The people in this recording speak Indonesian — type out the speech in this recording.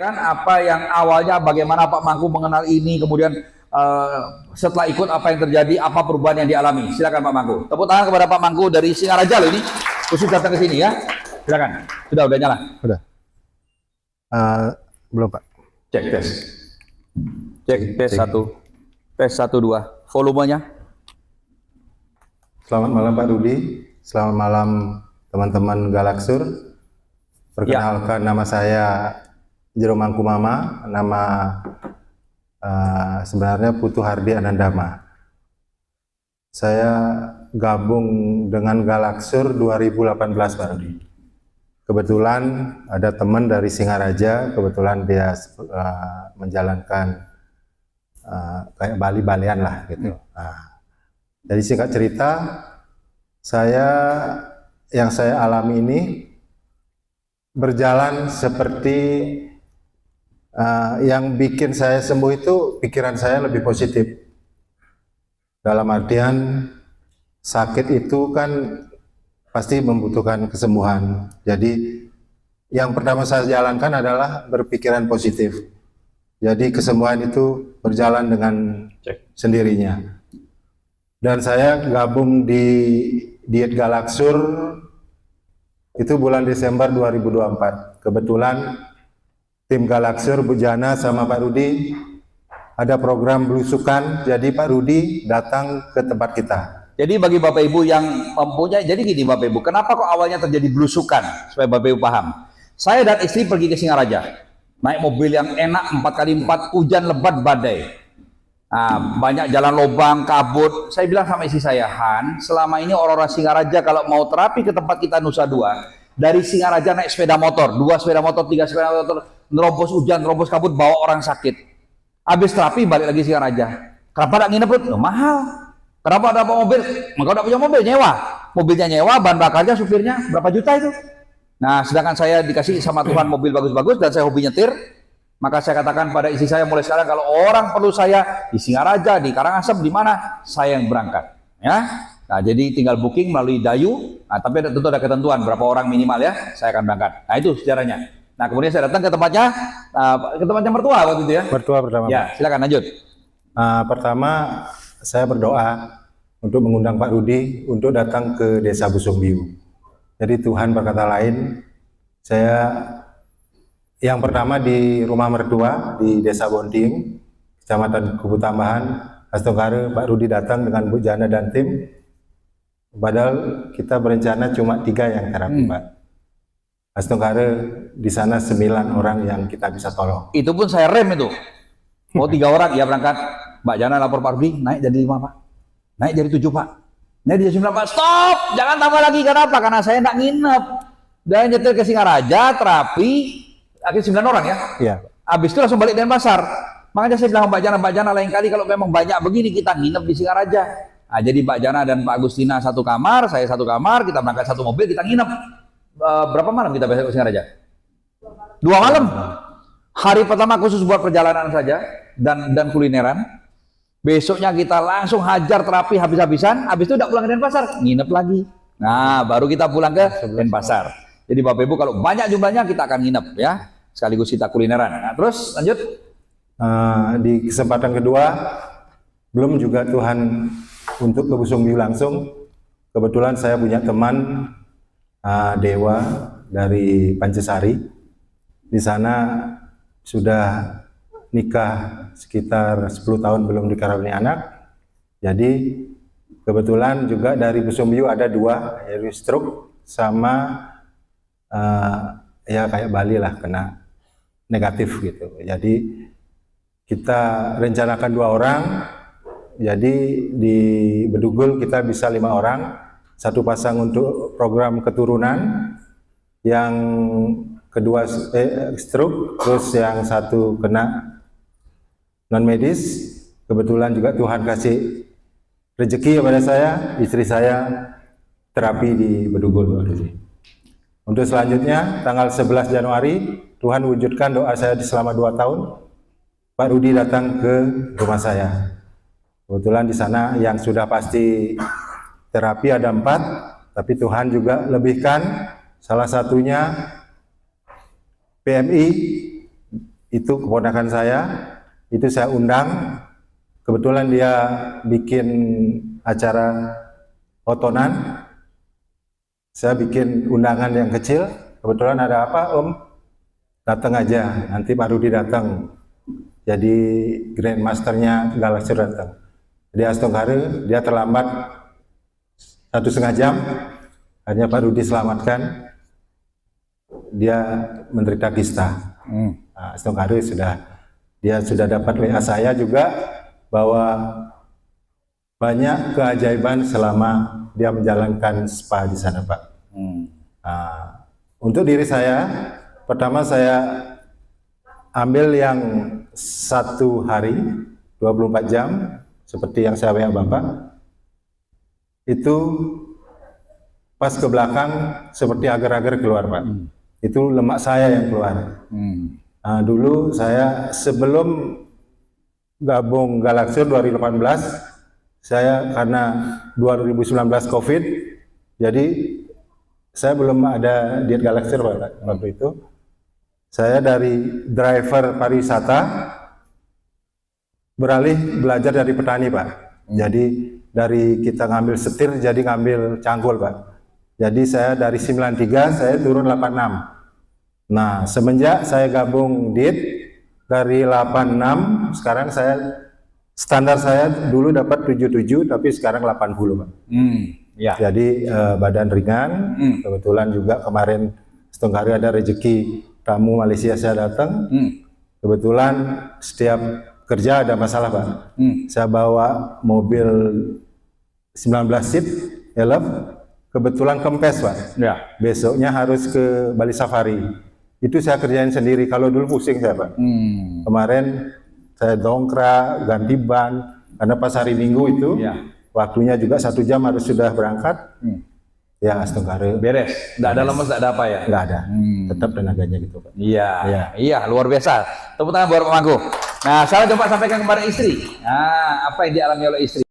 Kan apa yang awalnya bagaimana Pak Mangku mengenal ini, kemudian setelah ikut apa yang terjadi, apa perubahan yang dialami. Silakan Pak Mangku. Tepuk tangan kepada Pak Mangku dari Singaraja loh ini, khusus datang ke sini ya. Silakan. Udah nyala. Udah. Belum Pak. Cek tes. Cek tes 1. Tes 1 2. Volumenya. Selamat malam Pak Rudi. Selamat malam teman-teman Galaksur. Perkenalkan nama saya Jero Mangkumama, nama sebenarnya Putu Hardi Anandama. Saya gabung dengan Galaksur 2018 Pak Rudi. Kebetulan ada teman dari Singaraja, kebetulan dia menjalankan kayak Bali-Balian lah gitu. Jadi singkat cerita, yang saya alami ini berjalan seperti yang bikin saya sembuh itu pikiran saya lebih positif. Dalam artian sakit itu kan pasti membutuhkan kesembuhan. Jadi yang pertama saya jalankan adalah berpikiran positif. Jadi kesembuhan itu berjalan dengan sendirinya. Dan saya gabung di Diet Galaksur itu bulan Desember 2024. Kebetulan tim Galaksur, Bu Jana sama Pak Rudi ada program belusukan, jadi Pak Rudi datang ke tempat kita. Jadi bagi Bapak Ibu yang mempunyai, jadi gini Bapak Ibu, kenapa kok awalnya terjadi belusukan? Supaya Bapak Ibu paham. Saya dan istri pergi ke Singaraja, naik mobil yang enak 4x4, hujan lebat badai. Banyak jalan lobang, kabut. Saya bilang sama istri saya, Han, selama ini orang-orang Singaraja kalau mau terapi ke tempat kita Nusa Dua, dari Singaraja naik sepeda motor, 2 sepeda motor, 3 sepeda motor, nerobos hujan, nerobos kabut, bawa orang sakit. Habis terapi balik lagi Singaraja. Kenapa tidak nginep? Mahal. Kenapa ada mobil? Maka udah punya mobil, nyewa. Mobilnya nyewa, bahan bakarnya, supirnya berapa juta itu? Nah, sedangkan saya dikasih sama Tuhan mobil bagus-bagus dan saya hobi nyetir. Maka saya katakan pada istri saya mulai sekarang kalau orang perlu saya di Singaraja, di Karangasem, di mana saya yang berangkat. Ya. Nah, jadi tinggal booking melalui Dayu. Nah, tapi tentu ada ketentuan berapa orang minimal ya, saya akan berangkat. Nah, itu sejarahnya. Nah, kemudian saya datang ke tempatnya mertua waktu itu ya. Mertua pertama. Ya, silakan lanjut. Pertama, saya berdoa untuk mengundang Pak Rudi untuk datang ke Desa Busungbiu. Jadi Tuhan berkata lain, saya yang pertama di rumah mertua di Desa Bonting, Kecamatan Kubu Tambahan, Astonggare, Pak Rudi datang dengan Bu Jana dan tim. Padahal kita berencana cuma 3 yang terapi, Pak. Astonggare di sana 9 orang yang kita bisa tolong. Itu pun saya rem itu. Mau 3 orang, ya berangkat. Mbak Jana lapor Pak Rudi, naik jadi 5 Pak. Naik jadi 7 Pak. Naik jadi 9 Pak. Stop! Jangan tambah lagi. Kenapa? Karena saya tidak nginep. Dan nyetir ke Singaraja, terapi, akhirnya 9 orang ya. Iya. Habis itu langsung balik Denpasar. Makanya saya bilang Mbak Jana lain kali kalau memang banyak begini kita nginep di Singaraja. Nah, jadi Mbak Jana dan Pak Agustina 1 kamar, saya 1 kamar, kita berangkat 1 mobil, kita nginep. Berapa malam kita besok ke Singaraja? 2 malam. Hari pertama khusus buat perjalanan saja dan kulineran. Besoknya kita langsung hajar terapi habis-habisan. Habis itu udah pulang ke Denpasar, nginep lagi. Nah, baru kita pulang ke Denpasar. Jadi Bapak Ibu kalau banyak jumlahnya kita akan nginep ya. Sekaligus kita kulineran. Nah, terus lanjut. Di kesempatan kedua, belum juga Tuhan untuk ke Busungbiu langsung. Kebetulan saya punya teman Dewa dari Pancasari. Di sana sudah nikah sekitar 10 tahun belum dikaruniai anak. Jadi kebetulan juga dari Busungbiu ada 2, yaitu stroke sama ya kayak Bali lah, kena negatif gitu. Jadi kita rencanakan 2 orang. Jadi di Bedugul kita bisa 5 orang. 1 pasang untuk program keturunan, yang kedua stroke, terus yang 1 kena non medis. Kebetulan juga Tuhan kasih rezeki kepada saya, istri saya terapi di Bedugul. Untuk selanjutnya tanggal 11 Januari Tuhan wujudkan doa saya selama 2 tahun. Pak Rudi datang ke rumah saya. Kebetulan di sana yang sudah pasti terapi ada 4, tapi Tuhan juga lebihkan, salah satunya PMI itu keponakan saya, itu saya undang. Kebetulan dia bikin acara fotonan, saya bikin undangan yang kecil. Kebetulan ada apa, Om? Datang aja, nanti Pak Rudi datang. Jadi Grandmasternya Galaxy datang. Jadi Astongkare dia terlambat 1,5 jam, akhirnya Pak Rudi selamatkan. Dia menderita kista. Nah, Astongkare dia sudah dapat WA saya juga bahwa banyak keajaiban selama dia menjalankan spa di sana, Pak. Nah, untuk diri saya, pertama saya ambil yang 1 hari 24 jam seperti yang saya WA Bapak. Itu pas ke belakang seperti agar-agar keluar, Pak. Itu lemak saya yang keluar. Nah, dulu saya sebelum gabung Galaxy 2018, saya karena 2019 COVID, jadi saya belum ada diet Galaxy waktu itu. Saya dari driver pariwisata beralih belajar dari petani, Pak. Jadi dari kita ngambil setir jadi ngambil cangkul, Pak. Jadi saya dari 93 saya turun 86. Nah, semenjak saya gabung diet dari 86, sekarang standar saya dulu dapat 77 tapi sekarang 80, Pak. Ya. Jadi badan ringan. Kebetulan juga kemarin setengah hari ada rezeki tamu Malaysia saya datang. Kebetulan setiap kerja ada masalah, Pak. Saya bawa mobil 19 seat elf, kebetulan kempes, Pak. Ya. Besoknya harus ke Bali Safari. Itu saya kerjain sendiri. Kalau dulu pusing saya, Pak. Kemarin saya dongkrak, ganti ban, karena pas hari Minggu itu waktunya juga 1 jam harus sudah berangkat. Ya, Astongkare Beres. Nggak ada lemes, nggak ada apa ya? nggak ada. Tetap tenaganya gitu, Pak. Iya, luar biasa. Tepuk tangan buat Pak Mangku. Nah, sekarang coba sampaikan kepada istri. Nah, apa yang dialami oleh istri?